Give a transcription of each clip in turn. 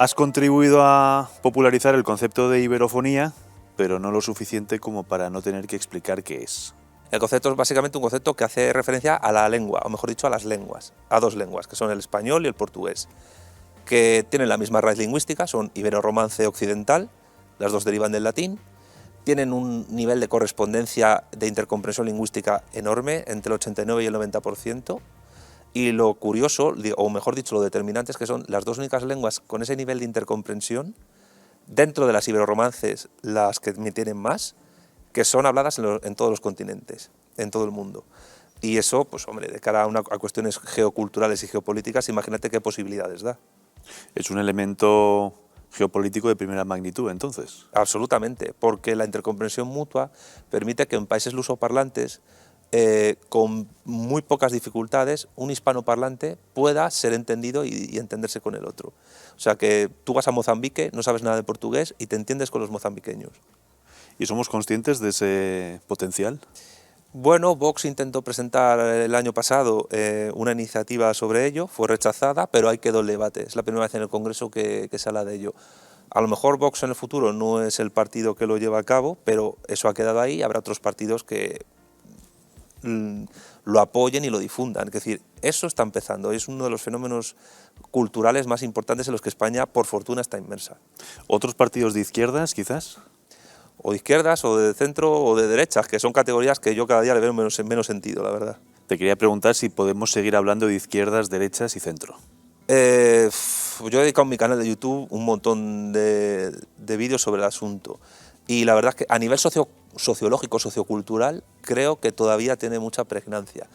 Has contribuido a popularizar el concepto de iberofonía, pero no lo suficiente como para no tener que explicar qué es. El concepto es básicamente un concepto que hace referencia a la lengua, o mejor dicho, a las lenguas, a dos lenguas, que son el español y el portugués, que tienen la misma raíz lingüística, son ibero-romance occidental, las dos derivan del latín, tienen un nivel de correspondencia de intercomprensión lingüística enorme, entre el 89 y el 90%, y lo curioso, o mejor dicho, lo determinante es que son las dos únicas lenguas con ese nivel de intercomprensión, dentro de las ibero-romances las que tienen más, que son habladas en todos los continentes, en todo el mundo. Y eso, pues hombre, de cara a cuestiones geoculturales y geopolíticas, imagínate qué posibilidades da. Es un elemento geopolítico de primera magnitud, entonces. Absolutamente, porque la intercomprensión mutua permite que en países lusoparlantes, con muy pocas dificultades, un hispanoparlante pueda ser entendido y entenderse con el otro. O sea que tú vas a Mozambique, no sabes nada de portugués y te entiendes con los mozambiqueños. ¿Y somos conscientes de ese potencial? Bueno, Vox intentó presentar el año pasado una iniciativa sobre ello, fue rechazada, pero ahí quedó el debate. Es la primera vez en el Congreso que se habla de ello. A lo mejor Vox en el futuro no es el partido que lo lleva a cabo, pero eso ha quedado ahí, habrá otros partidos que lo apoyen y lo difundan. Es decir, eso está empezando, es uno de los fenómenos culturales más importantes en los que España, por fortuna, está inmersa. ¿Otros partidos de izquierdas, quizás? O de izquierdas, o de centro, o de derechas, que son categorías que yo cada día le veo menos sentido, la verdad. Te quería preguntar si podemos seguir hablando de izquierdas, derechas y centro. Yo he dedicado en mi canal de YouTube un montón de vídeos sobre el asunto. Y la verdad es que a nivel sociológico, sociocultural, creo que todavía tiene mucha pregnancia.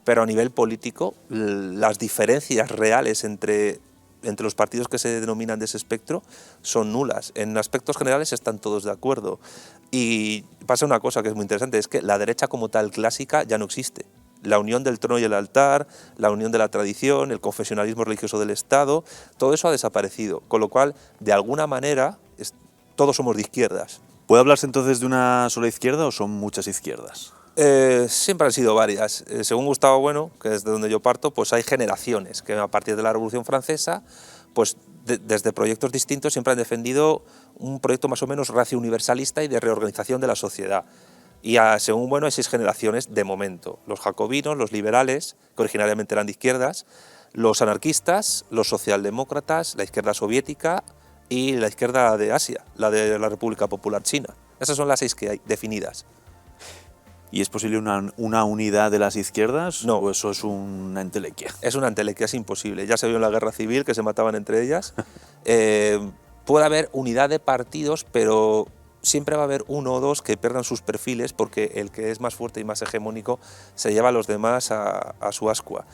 Pero a nivel político, las diferencias reales entre los partidos que se denominan de ese espectro son nulas. En aspectos generales están todos de acuerdo. Y pasa una cosa que es muy interesante, es que la derecha como tal clásica ya no existe. La unión del trono y el altar, la unión de la tradición, el confesionalismo religioso del Estado, todo eso ha desaparecido. Con lo cual, de alguna manera, todos somos de izquierdas. ¿Puede hablarse entonces de una sola izquierda o son muchas izquierdas? Siempre han sido varias. Según Gustavo Bueno, que es de donde yo parto, pues hay generaciones que a partir de la Revolución Francesa, pues desde proyectos distintos siempre han defendido un proyecto más o menos ratio universalista y de reorganización de la sociedad. Y según Bueno hay 6 generaciones de momento: los jacobinos, los liberales, que originariamente eran de izquierdas, los anarquistas, los socialdemócratas, la izquierda soviética y la izquierda de Asia, la de la República Popular China. Esas son las 6 que hay definidas. ¿Y es posible una unidad de las izquierdas? No. ¿O eso es una entelequia? Es una entelequia, es imposible. Ya se vio en la guerra civil que se mataban entre ellas. Puede haber unidad de partidos, pero siempre va a haber uno o dos que pierdan sus perfiles porque el que es más fuerte y más hegemónico se lleva a los demás a su ascua.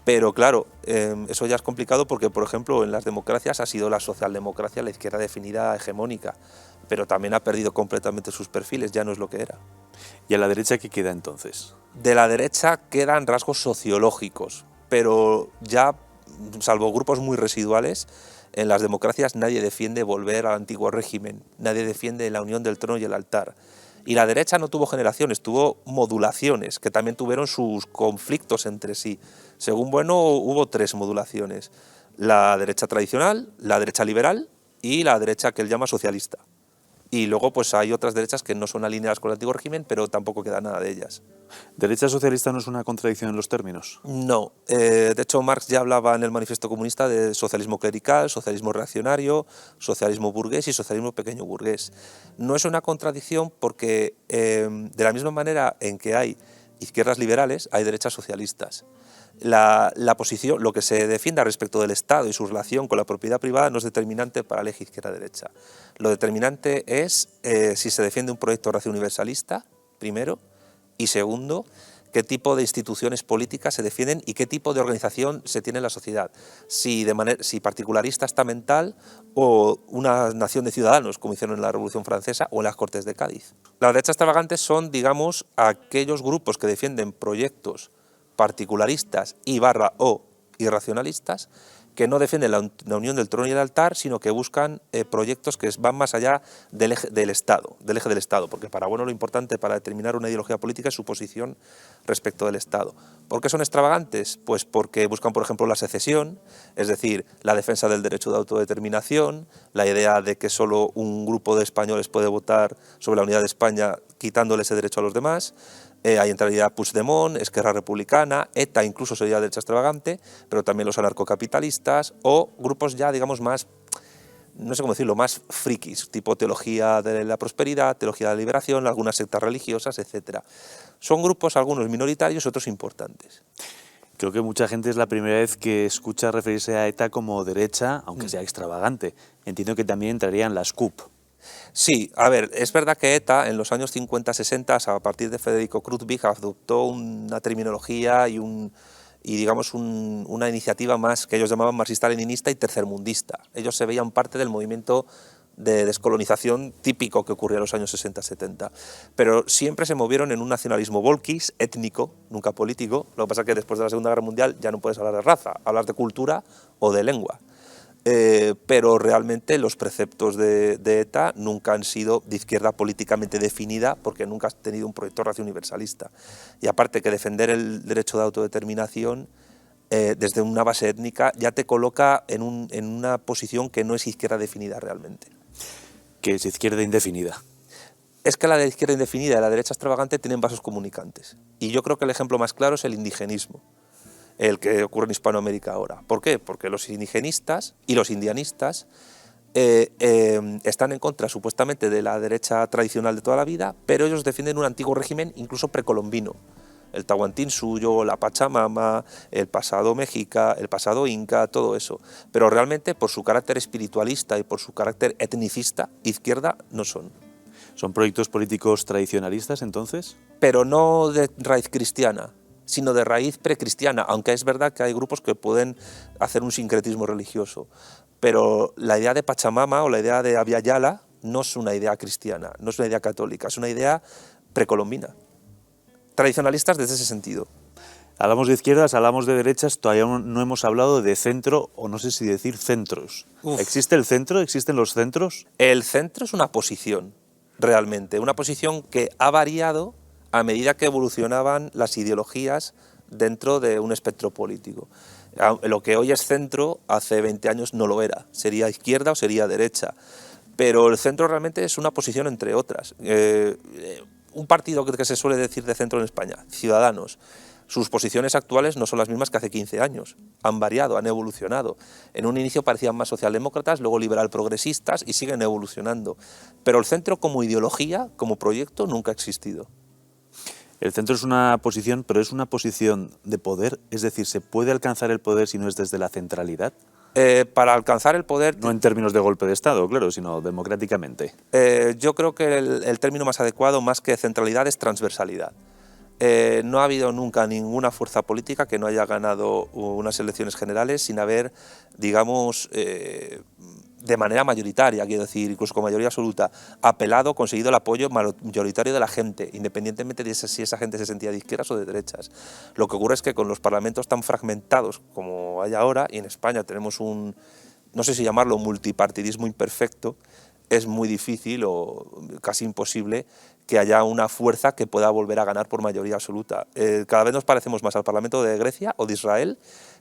Pero claro, eso ya es complicado porque, por ejemplo, en las democracias ha sido la socialdemocracia la izquierda definida hegemónica, pero también ha perdido completamente sus perfiles, ya no es lo que era. ¿Y a la derecha qué queda entonces? De la derecha quedan rasgos sociológicos, pero ya, salvo grupos muy residuales, en las democracias nadie defiende volver al antiguo régimen, nadie defiende la unión del trono y el altar. Y la derecha no tuvo generaciones, tuvo modulaciones, que también tuvieron sus conflictos entre sí. Según Bueno, hubo 3 modulaciones: la derecha tradicional, la derecha liberal y la derecha que él llama socialista. Y luego pues hay otras derechas que no son alineadas con el antiguo régimen, pero tampoco queda nada de ellas. ¿Derecha socialista no es una contradicción en los términos? No, de hecho Marx ya hablaba en el Manifiesto Comunista de socialismo clerical, socialismo reaccionario, socialismo burgués y socialismo pequeño burgués. No es una contradicción porque de la misma manera en que hay izquierdas liberales, hay derechas socialistas. La posición, lo que se defienda respecto del Estado y su relación con la propiedad privada no es determinante para el eje izquierda-derecha. Lo determinante es si se defiende un proyecto ratio universalista, primero, y segundo, qué tipo de instituciones políticas se defienden y qué tipo de organización se tiene en la sociedad. Si particularista estamental o una nación de ciudadanos, como hicieron en la Revolución Francesa o en las Cortes de Cádiz. Las derechas extravagantes son, digamos, aquellos grupos que defienden proyectos particularistas o irracionalistas, que no defienden la unión del trono y el altar, sino que buscan proyectos que van más allá del eje del Estado, porque para Bueno lo importante para determinar una ideología política es su posición respecto del Estado. ¿Por qué son extravagantes? Pues porque buscan, por ejemplo, la secesión, es decir, la defensa del derecho de autodeterminación, la idea de que solo un grupo de españoles puede votar sobre la unidad de España quitándole ese derecho a los demás. Ahí entraría Puigdemont, Esquerra Republicana, ETA incluso sería derecha extravagante, pero también los anarcocapitalistas o grupos ya, digamos, más, no sé cómo decirlo, más frikis, tipo teología de la prosperidad, teología de la liberación, algunas sectas religiosas, etc. Son grupos, algunos minoritarios, otros importantes. Creo que mucha gente es la primera vez que escucha referirse a ETA como derecha, aunque sea extravagante. Entiendo que también entrarían las CUP. Sí, a ver, es verdad que ETA en los años 50-60, a partir de Federico Krutwig, adoptó una terminología y digamos una iniciativa más que ellos llamaban marxista-leninista y tercermundista. Ellos se veían parte del movimiento de descolonización típico que ocurría en los años 60-70, pero siempre se movieron en un nacionalismo volquis, étnico, nunca político. Lo que pasa es que después de la Segunda Guerra Mundial ya no puedes hablar de raza, hablas de cultura o de lengua. Pero realmente los preceptos de ETA nunca han sido de izquierda políticamente definida porque nunca has tenido un proyecto racio universalista. Y aparte que defender el derecho de autodeterminación desde una base étnica ya te coloca en una posición que no es izquierda definida realmente. Que es izquierda indefinida. Es que la de izquierda indefinida y la derecha extravagante tienen vasos comunicantes. Y yo creo que el ejemplo más claro es el indigenismo, el que ocurre en Hispanoamérica ahora. ¿Por qué? Porque los indigenistas y los indianistas están en contra supuestamente de la derecha tradicional de toda la vida, pero ellos defienden un antiguo régimen incluso precolombino. El Tahuantinsuyo, la Pachamama, el pasado mexica, el pasado inca, todo eso. Pero realmente por su carácter espiritualista y por su carácter etnicista, izquierda no son. ¿Son proyectos políticos tradicionalistas entonces? Pero no de raíz cristiana, sino de raíz precristiana, aunque es verdad que hay grupos que pueden hacer un sincretismo religioso. Pero la idea de Pachamama o la idea de Abya Yala no es una idea cristiana, no es una idea católica, es una idea precolombina. Tradicionalistas desde ese sentido. Hablamos de izquierdas, hablamos de derechas, todavía no hemos hablado de centro, o no sé si decir centros. ¿Existe el centro? ¿Existen los centros? El centro es una posición, realmente, una posición que ha variado a medida que evolucionaban las ideologías dentro de un espectro político. Lo que hoy es centro, hace 20 años no lo era, sería izquierda o sería derecha, pero el centro realmente es una posición entre otras. Un partido que se suele decir de centro en España, Ciudadanos, sus posiciones actuales no son las mismas que hace 15 años, han variado, han evolucionado. En un inicio parecían más socialdemócratas, luego liberal progresistas y siguen evolucionando. Pero el centro como ideología, como proyecto, nunca ha existido. El centro es una posición, pero es una posición de poder, es decir, ¿se puede alcanzar el poder si no es desde la centralidad? Para alcanzar el poder... No en términos de golpe de Estado, claro, sino democráticamente. Yo creo que el término más adecuado, más que centralidad, es transversalidad. No ha habido nunca ninguna fuerza política que no haya ganado unas elecciones generales sin haber, digamos, de manera mayoritaria, quiero decir, incluso con mayoría absoluta, apelado, conseguido el apoyo mayoritario de la gente, independientemente de si esa gente se sentía de izquierdas o de derechas. Lo que ocurre es que con los parlamentos tan fragmentados como hay ahora, y en España tenemos un, no sé si llamarlo multipartidismo imperfecto, es muy difícil o casi imposible que haya una fuerza que pueda volver a ganar por mayoría absoluta. Cada vez nos parecemos más al Parlamento de Grecia o de Israel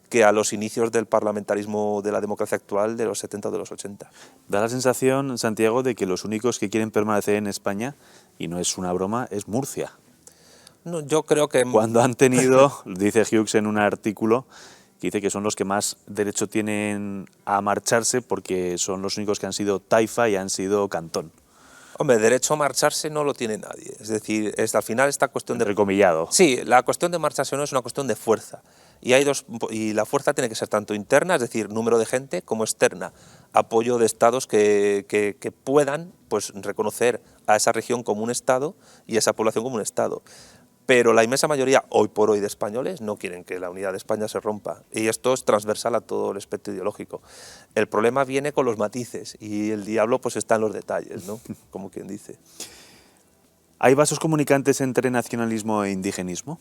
que a los inicios del parlamentarismo de la democracia actual de los 70 o de los 80. Da la sensación, Santiago, de que los únicos que quieren permanecer en España, y no es una broma, es Murcia. No, yo creo que... Cuando han tenido, dice Hughes en un artículo, que dice que son los que más derecho tienen a marcharse porque son los únicos que han sido taifa y han sido cantón. Hombre, derecho a marcharse no lo tiene nadie. Es decir, al final esta cuestión de... Entrecomillado. Sí, la cuestión de marcharse no es una cuestión de fuerza. Y la fuerza tiene que ser tanto interna, es decir, número de gente, como externa. Apoyo de estados que puedan pues, reconocer a esa región como un estado y a esa población como un estado. Pero la inmensa mayoría, hoy por hoy, de españoles no quieren que la unidad de España se rompa. Y esto es transversal a todo el espectro ideológico. El problema viene con los matices y el diablo pues está en los detalles, ¿no? Como quien dice. ¿Hay vasos comunicantes entre nacionalismo e indigenismo?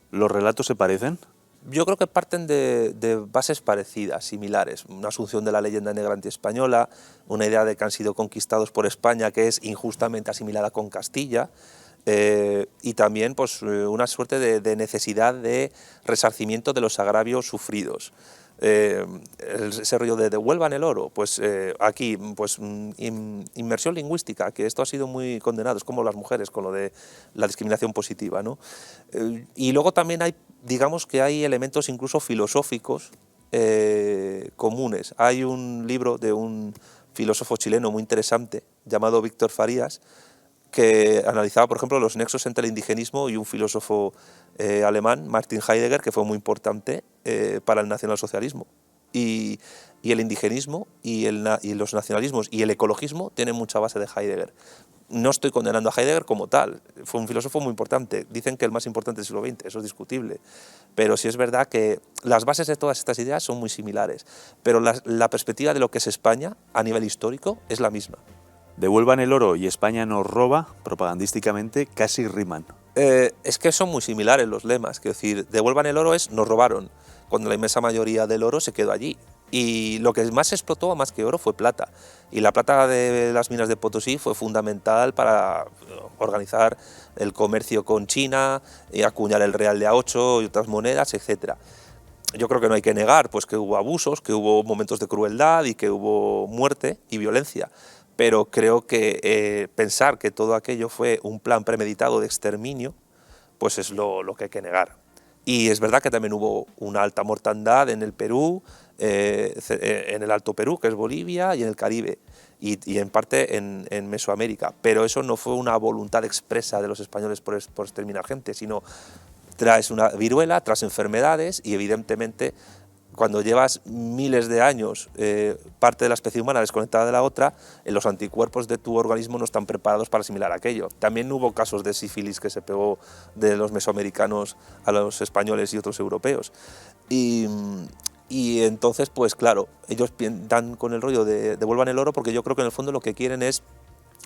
¿Los relatos se parecen? Yo creo que parten de bases parecidas, similares. Una asunción de la leyenda negra antiespañola, una idea de que han sido conquistados por España que es injustamente asimilada con Castilla, y también pues, una suerte de necesidad de resarcimiento de los agravios sufridos. Ese rollo de devuelvan el oro, pues aquí pues inmersión lingüística, que esto ha sido muy condenado, es como las mujeres con lo de la discriminación positiva, ¿no? Y luego también hay, digamos que hay elementos incluso filosóficos comunes. Hay un libro de un filósofo chileno muy interesante llamado Víctor Farías, que analizaba, por ejemplo, los nexos entre el indigenismo y un filósofo alemán, Martin Heidegger, que fue muy importante para el nacionalsocialismo. Y el indigenismo y los nacionalismos y el ecologismo tienen mucha base de Heidegger. No estoy condenando a Heidegger como tal, fue un filósofo muy importante. Dicen que el más importante del siglo XX, eso es discutible. Pero sí es verdad que las bases de todas estas ideas son muy similares. Pero la perspectiva de lo que es España a nivel histórico es la misma. Devuelvan el oro y España nos roba, propagandísticamente, casi riman. Es que son muy similares los lemas. Quiero decir, devuelvan el oro es nos robaron, cuando la inmensa mayoría del oro se quedó allí. Y lo que más se explotó, más que oro, fue plata. Y la plata de las minas de Potosí fue fundamental para organizar el comercio con China, y acuñar el real de A8 y otras monedas, etc. Yo creo que no hay que negar pues, que hubo abusos, que hubo momentos de crueldad y que hubo muerte y violencia. Pero creo que pensar que todo aquello fue un plan premeditado de exterminio, pues es lo que hay que negar. Y es verdad que también hubo una alta mortandad en el Perú, en el Alto Perú, que es Bolivia, y en el Caribe, y en parte en Mesoamérica. Pero eso no fue una voluntad expresa de los españoles por exterminar gente, sino tras una viruela, tras enfermedades, y evidentemente cuando llevas miles de años parte de la especie humana desconectada de la otra, los anticuerpos de tu organismo no están preparados para asimilar aquello. También hubo casos de sífilis que se pegó de los mesoamericanos a los españoles y otros europeos. Y entonces, pues claro, ellos dan con el rollo de devuelvan el oro, porque yo creo que en el fondo lo que quieren es,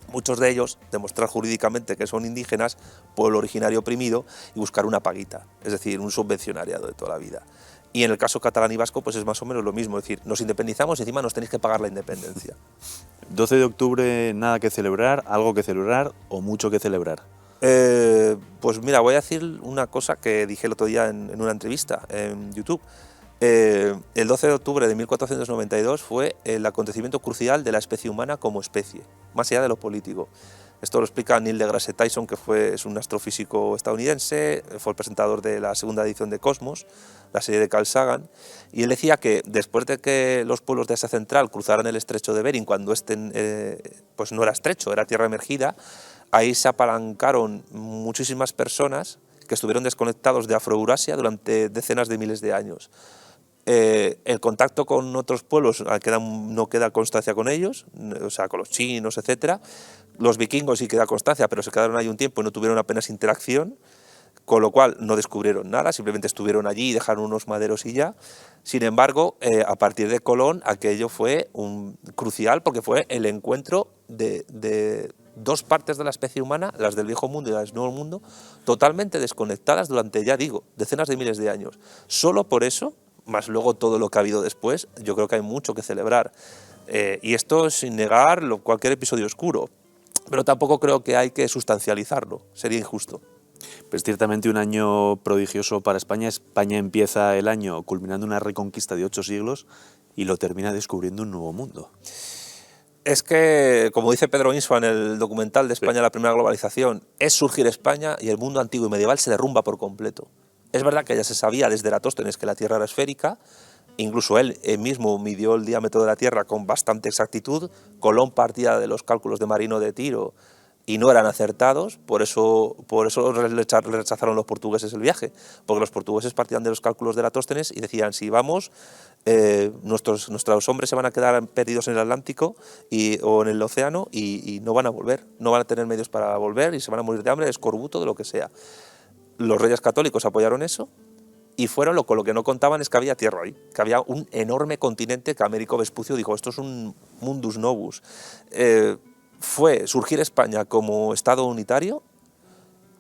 muchos de ellos, demostrar jurídicamente que son indígenas, pueblo originario oprimido, y buscar una paguita, es decir, un subvencionariado de toda la vida. Y en el caso catalán y vasco, pues es más o menos lo mismo, es decir, nos independizamos y encima nos tenéis que pagar la independencia. 12 de octubre, nada que celebrar, algo que celebrar o mucho que celebrar. Pues mira, voy a decir una cosa que dije el otro día en una entrevista en YouTube. El 12 de octubre de 1492 fue el acontecimiento crucial de la especie humana como especie, más allá de lo político. Esto lo explica Neil deGrasse Tyson, que es un astrofísico estadounidense, fue el presentador de la segunda edición de Cosmos, la serie de Carl Sagan, y él decía que después de que los pueblos de Asia Central cruzaran el estrecho de Bering, cuando pues no era estrecho, era tierra emergida, ahí se apalancaron muchísimas personas que estuvieron desconectados de Afroeurasia durante decenas de miles de años. El contacto con otros pueblos no queda constancia con ellos, o sea, con los chinos, etc. Los vikingos sí queda constancia, pero se quedaron ahí un tiempo y no tuvieron apenas interacción, con lo cual no descubrieron nada, simplemente estuvieron allí y dejaron unos maderos y ya. Sin embargo, a partir de Colón, aquello fue crucial, porque fue el encuentro de dos partes de la especie humana, las del Viejo Mundo y las del Nuevo Mundo, totalmente desconectadas durante, ya digo, decenas de miles de años. Solo por eso, más luego todo lo que ha habido después, yo creo que hay mucho que celebrar. Y esto sin negar cualquier episodio oscuro, pero tampoco creo que hay que sustancializarlo, sería injusto. Pues ciertamente un año prodigioso para España. España empieza el año culminando una reconquista de 8 siglos y lo termina descubriendo un nuevo mundo. Es que, como dice Pedro Insua en el documental de España, la primera globalización, es surgir España y el mundo antiguo y medieval se derrumba por completo. Es verdad que ya se sabía desde Eratóstenes que la Tierra era esférica, incluso él mismo midió el diámetro de la Tierra con bastante exactitud. Colón partía de los cálculos de Marino de Tiro y no eran acertados, por eso le rechazaron los portugueses el viaje, porque los portugueses partían de los cálculos de Eratóstenes y decían, si vamos, nuestros hombres se van a quedar perdidos en el Atlántico o en el océano y no van a volver, no van a tener medios para volver y se van a morir de hambre, de escorbuto, de lo que sea. Los reyes católicos apoyaron eso y fueron con lo que no contaban es que había tierra ahí, que había un enorme continente que Américo Vespucio dijo, esto es un mundus novus. Fue surgir España como Estado unitario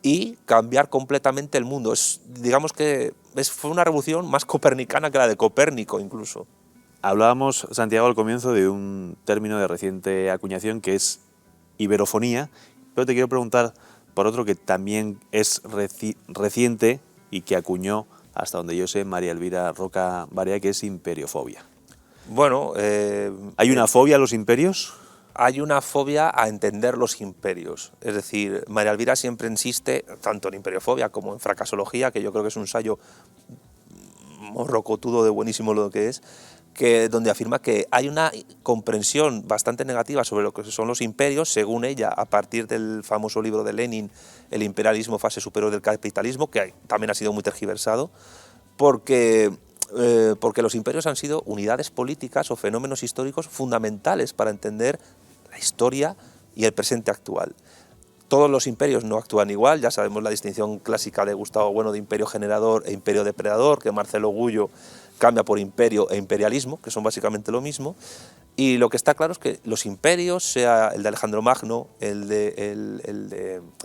y cambiar completamente el mundo. Digamos que fue una revolución más copernicana que la de Copérnico incluso. Hablábamos, Santiago, al comienzo de un término de reciente acuñación que es iberofonía, pero te quiero preguntar por otro que también es reciente y que acuñó, hasta donde yo sé, María Elvira Roca Barea, que es imperiofobia. Bueno, ¿hay una fobia a los imperios? Hay una fobia a entender los imperios. Es decir, María Elvira siempre insiste, tanto en imperiofobia como en fracasología, que yo creo que es un ensayo morrocotudo de buenísimo lo que es, donde afirma que hay una comprensión bastante negativa sobre lo que son los imperios, según ella, a partir del famoso libro de Lenin, El imperialismo, fase superior del capitalismo, que también ha sido muy tergiversado, porque los imperios han sido unidades políticas o fenómenos históricos fundamentales para entender la historia y el presente actual. Todos los imperios no actúan igual, ya sabemos la distinción clásica de Gustavo Bueno de imperio generador e imperio depredador, que Marcelo Gullo cambia por imperio e imperialismo, que son básicamente lo mismo, y lo que está claro es que los imperios, sea el de Alejandro Magno, el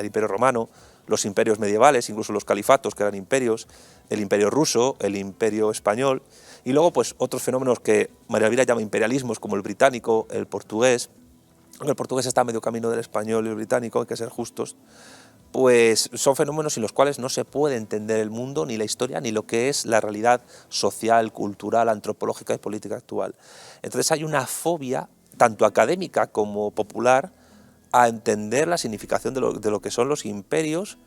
imperio romano, los imperios medievales, incluso los califatos, que eran imperios, el imperio ruso, el imperio español, y luego pues otros fenómenos que María Elvira llama imperialismos, como el británico, el portugués. El portugués está a medio camino del español y el británico, hay que ser justos, pues son fenómenos en los cuales no se puede entender el mundo, ni la historia, ni lo que es la realidad social, cultural, antropológica y política actual. Entonces hay una fobia, tanto académica como popular, a entender la significación de lo que son los imperios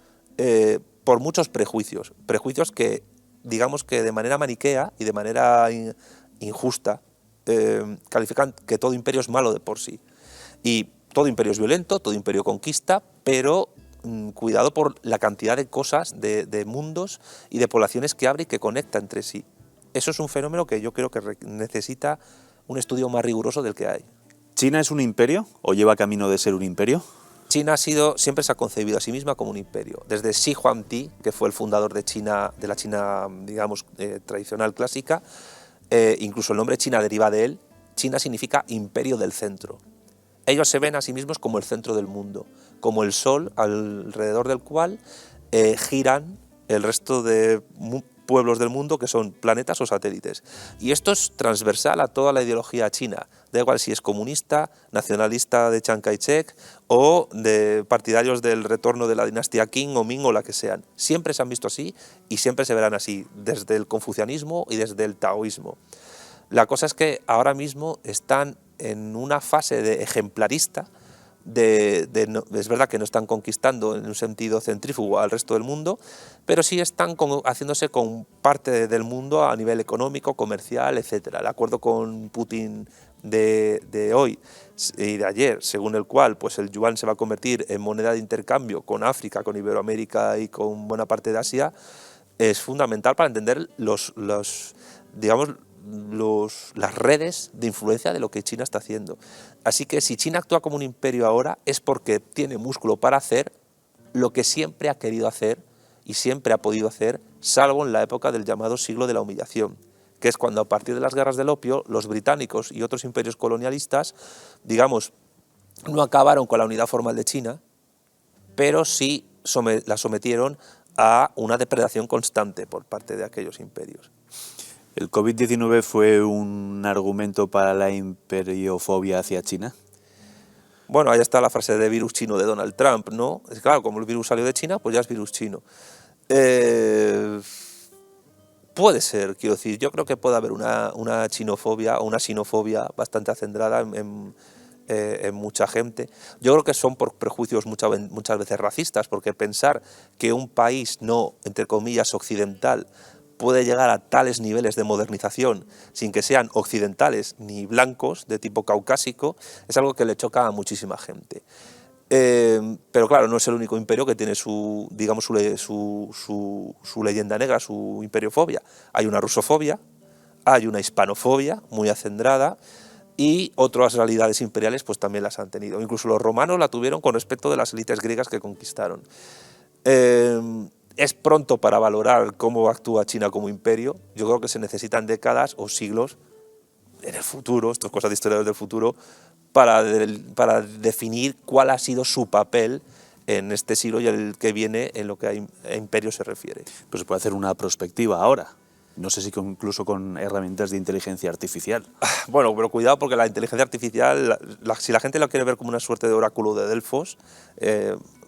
por muchos prejuicios. Prejuicios que, digamos que de manera maniquea y de manera injusta, califican que todo imperio es malo de por sí. Y todo imperio es violento, todo imperio conquista, pero cuidado por la cantidad de cosas, de mundos y de poblaciones que abre y que conecta entre sí. Eso es un fenómeno que yo creo que necesita un estudio más riguroso del que hay. ¿China es un imperio o lleva camino de ser un imperio? China siempre se ha concebido a sí misma como un imperio. Desde Xi Huangdi, que fue el fundador de China, de la China, digamos, tradicional clásica, incluso el nombre China deriva de él. China significa imperio del centro. Ellos se ven a sí mismos como el centro del mundo, como el sol alrededor del cual giran el resto de pueblos del mundo que son planetas o satélites. Y esto es transversal a toda la ideología china, da igual si es comunista, nacionalista de Chiang Kai-shek o de partidarios del retorno de la dinastía Qing o Ming o la que sean. Siempre se han visto así y siempre se verán así, desde el confucianismo y desde el taoísmo. La cosa es que ahora mismo están en una fase de ejemplarista, es verdad que no están conquistando en un sentido centrífugo al resto del mundo, pero sí están haciéndose con parte del mundo a nivel económico, comercial, etc. El acuerdo con Putin de hoy y de ayer, según el cual pues el yuan se va a convertir en moneda de intercambio con África, con Iberoamérica y con buena parte de Asia, es fundamental para entender las redes de influencia de lo que China está haciendo. Así que si China actúa como un imperio ahora es porque tiene músculo para hacer lo que siempre ha querido hacer y siempre ha podido hacer, salvo en la época del llamado siglo de la humillación, que es cuando a partir de las guerras del opio los británicos y otros imperios colonialistas, digamos, no acabaron con la unidad formal de China, pero sí la sometieron a una depredación constante por parte de aquellos imperios. ¿El COVID-19 fue un argumento para la imperiofobia hacia China? Bueno, ahí está la frase de virus chino de Donald Trump, ¿no? Es claro, como el virus salió de China, pues ya es virus chino. Puede ser, quiero decir, yo creo que puede haber una chinofobia o una sinofobia bastante acendrada en mucha gente. Yo creo que son por prejuicios muchas veces racistas, porque pensar que un país no, entre comillas, occidental, puede llegar a tales niveles de modernización sin que sean occidentales ni blancos de tipo caucásico, es algo que le choca a muchísima gente. Pero claro, no es el único imperio que tiene su leyenda negra, su imperiofobia. Hay una rusofobia, hay una hispanofobia muy acendrada y otras realidades imperiales pues también las han tenido. Incluso los romanos la tuvieron con respecto de las élites griegas que conquistaron. Es pronto para valorar cómo actúa China como imperio. Yo creo que se necesitan décadas o siglos en el futuro, esto es cosa de historiadores del futuro, para definir cuál ha sido su papel en este siglo y el que viene en lo que a imperio se refiere. Pues se puede hacer una prospectiva ahora. No sé si incluso con herramientas de inteligencia artificial. Bueno, pero cuidado porque la inteligencia artificial, si la gente la quiere ver como una suerte de oráculo de Delfos,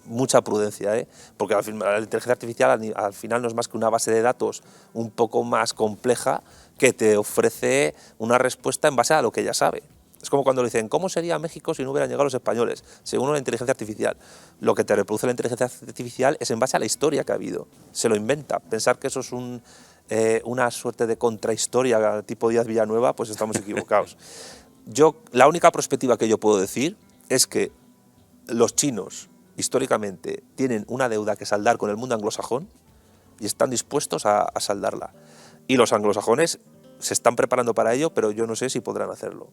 mucha prudencia, porque la inteligencia artificial al final no es más que una base de datos un poco más compleja que te ofrece una respuesta en base a lo que ella sabe. Es como cuando le dicen, ¿cómo sería México si no hubieran llegado los españoles? Según la inteligencia artificial. Lo que te reproduce la inteligencia artificial es en base a la historia que ha habido. Se lo inventa. Pensar que eso es una suerte de contrahistoria tipo Díaz Villanueva, pues estamos equivocados. La única perspectiva que yo puedo decir es que los chinos, históricamente, tienen una deuda que saldar con el mundo anglosajón y están dispuestos a saldarla. Y los anglosajones se están preparando para ello, pero yo no sé si podrán hacerlo.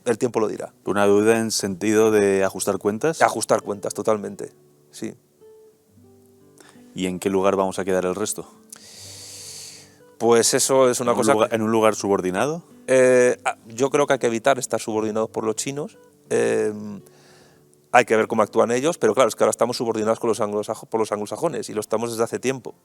El tiempo lo dirá. ¿Una duda en sentido de ajustar cuentas? Ajustar cuentas, totalmente, sí. ¿Y en qué lugar vamos a quedar el resto? Pues eso es una cosa... ¿En un lugar subordinado? Yo creo que hay que evitar estar subordinados por los chinos. Hay que ver cómo actúan ellos, pero claro, es que ahora estamos subordinados por los anglosajones y lo estamos desde hace tiempo.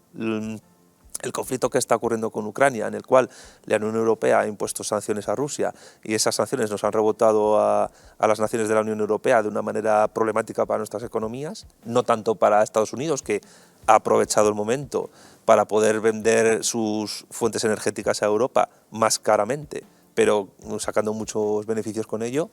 El conflicto que está ocurriendo con Ucrania, en el cual la Unión Europea ha impuesto sanciones a Rusia y esas sanciones nos han rebotado a las naciones de la Unión Europea de una manera problemática para nuestras economías, no tanto para Estados Unidos, que ha aprovechado el momento para poder vender sus fuentes energéticas a Europa más caramente, pero sacando muchos beneficios con ello,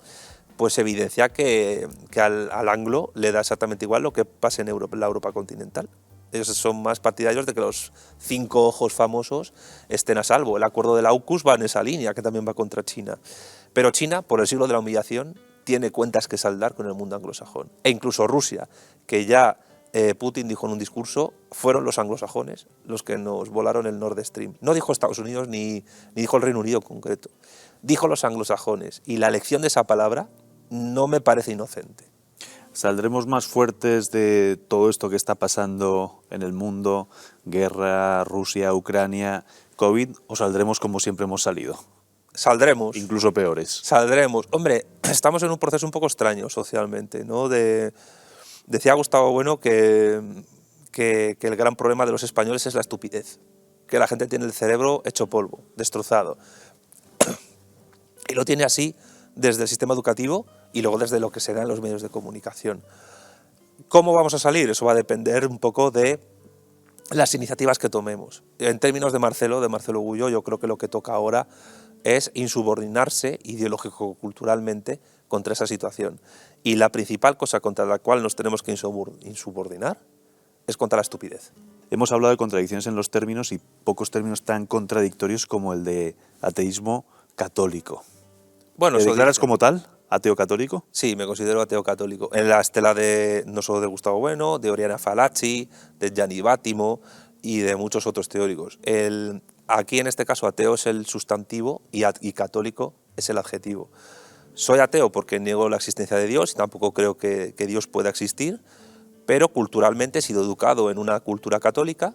pues evidencia que al anglo le da exactamente igual lo que pase en la Europa continental. Ellos son más partidarios de que los 5 ojos famosos estén a salvo. El acuerdo de la AUKUS va en esa línea, que también va contra China. Pero China, por el siglo de la humillación, tiene cuentas que saldar con el mundo anglosajón. E incluso Rusia, que ya Putin dijo en un discurso, fueron los anglosajones los que nos volaron el Nord Stream. No dijo Estados Unidos ni dijo el Reino Unido en concreto. Dijo los anglosajones. Y la elección de esa palabra no me parece inocente. ¿Saldremos más fuertes de todo esto que está pasando en el mundo, guerra, Rusia, Ucrania, COVID, o saldremos como siempre hemos salido? Saldremos. Incluso peores. Saldremos. Hombre, estamos en un proceso un poco extraño socialmente, ¿no? Decía Gustavo Bueno que el gran problema de los españoles es la estupidez, que la gente tiene el cerebro hecho polvo, destrozado. Y lo tiene así desde el sistema educativo y luego desde lo que se da en los medios de comunicación. ¿Cómo vamos a salir? Eso va a depender un poco de las iniciativas que tomemos. En términos de Marcelo Gullo, yo creo que lo que toca ahora es insubordinarse ideológico-culturalmente contra esa situación. Y la principal cosa contra la cual nos tenemos que insubordinar es contra la estupidez. Hemos hablado de contradicciones en los términos y pocos términos tan contradictorios como el de ateísmo católico. Bueno, ¿Te declaras como tal, ateo católico? Sí, me considero ateo católico. En la estela no solo de Gustavo Bueno, de Oriana Fallaci, de Gianni Battimo y de muchos otros teóricos. Aquí en este caso ateo es el sustantivo y católico es el adjetivo. Soy ateo porque niego la existencia de Dios y tampoco creo que Dios pueda existir, pero culturalmente he sido educado en una cultura católica,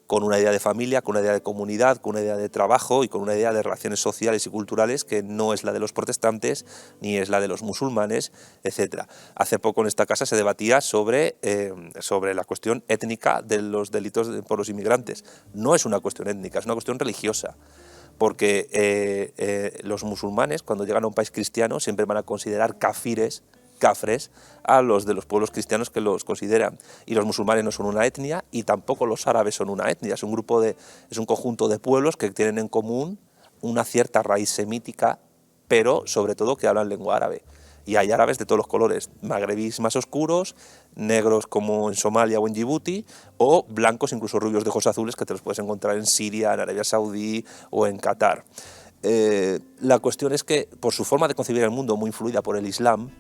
con una idea de familia, con una idea de comunidad, con una idea de trabajo y con una idea de relaciones sociales y culturales que no es la de los protestantes ni es la de los musulmanes, etc. Hace poco en esta casa se debatía sobre la cuestión étnica de los delitos por los inmigrantes. No es una cuestión étnica, es una cuestión religiosa, porque los musulmanes cuando llegan a un país cristiano siempre van a considerar cafres a los de los pueblos cristianos que los consideran, y los musulmanes no son una etnia y tampoco los árabes son una etnia, es un conjunto de pueblos que tienen en común una cierta raíz semítica, pero sobre todo que hablan lengua árabe. Y hay árabes de todos los colores, magrebíes más oscuros, negros como en Somalia o en Djibouti, o blancos, incluso rubios de ojos azules, que te los puedes encontrar en Siria, en Arabia Saudí o en Qatar. La cuestión es que, por su forma de concebir el mundo, muy influida por el Islam,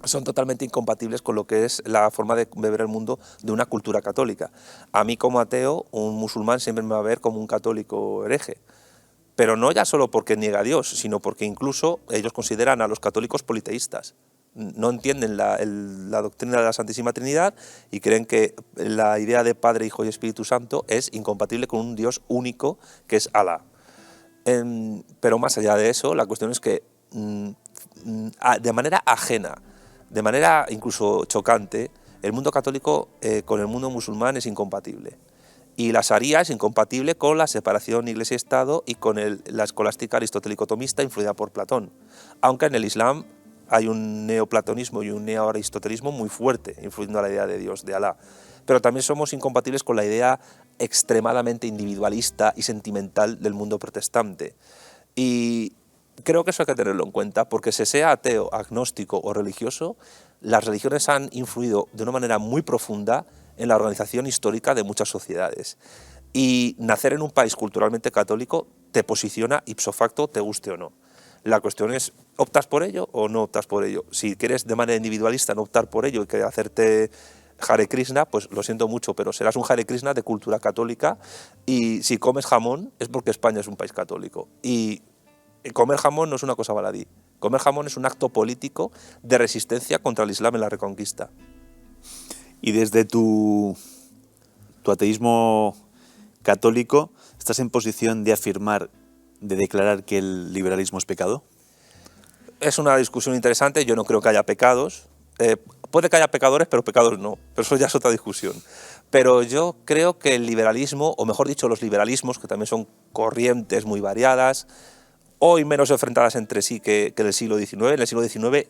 son totalmente incompatibles con lo que es la forma de ver el mundo de una cultura católica. A mí como ateo, un musulmán siempre me va a ver como un católico hereje, pero no ya solo porque niega a Dios, sino porque incluso ellos consideran a los católicos politeístas. No entienden la doctrina de la Santísima Trinidad y creen que la idea de Padre, Hijo y Espíritu Santo es incompatible con un Dios único que es Alá. Pero más allá de eso, la cuestión es que de manera ajena, de manera incluso chocante, el mundo católico con el mundo musulmán es incompatible. Y la Sharia es incompatible con la separación Iglesia-Estado y con la escolástica aristotélico-tomista influida por Platón. Aunque en el Islam hay un neoplatonismo y un neoaristotelismo muy fuerte, influyendo a la idea de Dios, de Alá. Pero también somos incompatibles con la idea extremadamente individualista y sentimental del mundo protestante. Y creo que eso hay que tenerlo en cuenta, porque se sea ateo, agnóstico o religioso, las religiones han influido de una manera muy profunda en la organización histórica de muchas sociedades. Y nacer en un país culturalmente católico te posiciona ipso facto, te guste o no. La cuestión es, ¿optas por ello o no optas por ello? Si quieres de manera individualista no optar por ello y que hacerte Hare Krishna, pues lo siento mucho, pero serás un Hare Krishna de cultura católica, y si comes jamón es porque España es un país católico. Y comer jamón no es una cosa baladí. Comer jamón es un acto político de resistencia contra el Islam en la Reconquista. Y desde tu ateísmo católico, ¿estás en posición de afirmar, de declarar que el liberalismo es pecado? Es una discusión interesante, yo no creo que haya pecados. Puede que haya pecadores, pero pecados no, pero eso ya es otra discusión. Pero yo creo que el liberalismo, o mejor dicho, los liberalismos, que también son corrientes muy variadas, hoy menos enfrentadas entre sí que en el siglo XIX. En el siglo XIX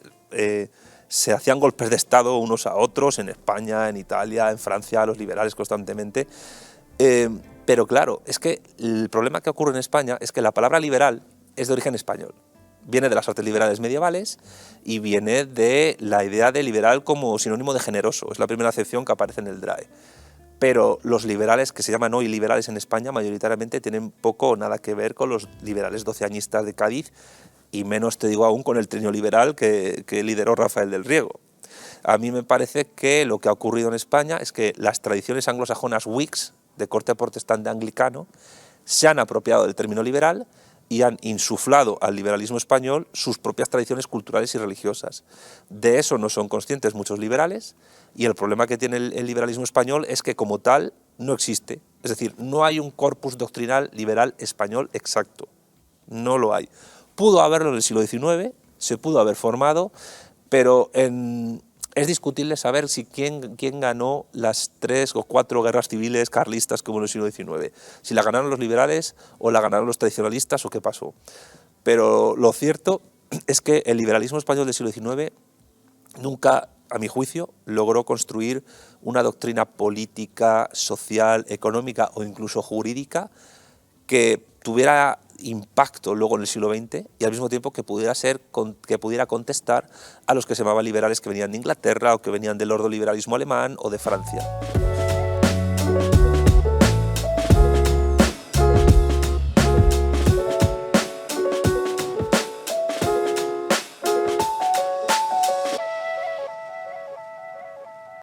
se hacían golpes de Estado unos a otros, en España, en Italia, en Francia, los liberales constantemente. Pero claro, es que el problema que ocurre en España es que la palabra liberal es de origen español. Viene de las artes liberales medievales y viene de la idea de liberal como sinónimo de generoso. Es la primera acepción que aparece en el DRAE. Pero los liberales, que se llaman hoy liberales en España, mayoritariamente tienen poco o nada que ver con los liberales doceañistas de Cádiz, y menos te digo aún con el trineo liberal que lideró Rafael del Riego. A mí me parece que lo que ha ocurrido en España es que las tradiciones anglosajonas Whigs, de corte protestante anglicano, se han apropiado del término liberal y han insuflado al liberalismo español sus propias tradiciones culturales y religiosas. De eso no son conscientes muchos liberales, y el problema que tiene el liberalismo español es que como tal no existe. Es decir, no hay un corpus doctrinal liberal español exacto. No lo hay. Pudo haberlo en el siglo XIX, se pudo haber formado, pero es discutible saber si quién ganó las 3 o 4 guerras civiles carlistas que hubo en el siglo XIX. Si la ganaron los liberales o la ganaron los tradicionalistas o qué pasó. Pero lo cierto es que el liberalismo español del siglo XIX nunca, a mi juicio, logró construir una doctrina política, social, económica o incluso jurídica que tuviera impacto luego en el siglo XX y al mismo tiempo que pudiera contestar a los que se llamaban liberales que venían de Inglaterra o que venían del ordoliberalismo alemán o de Francia.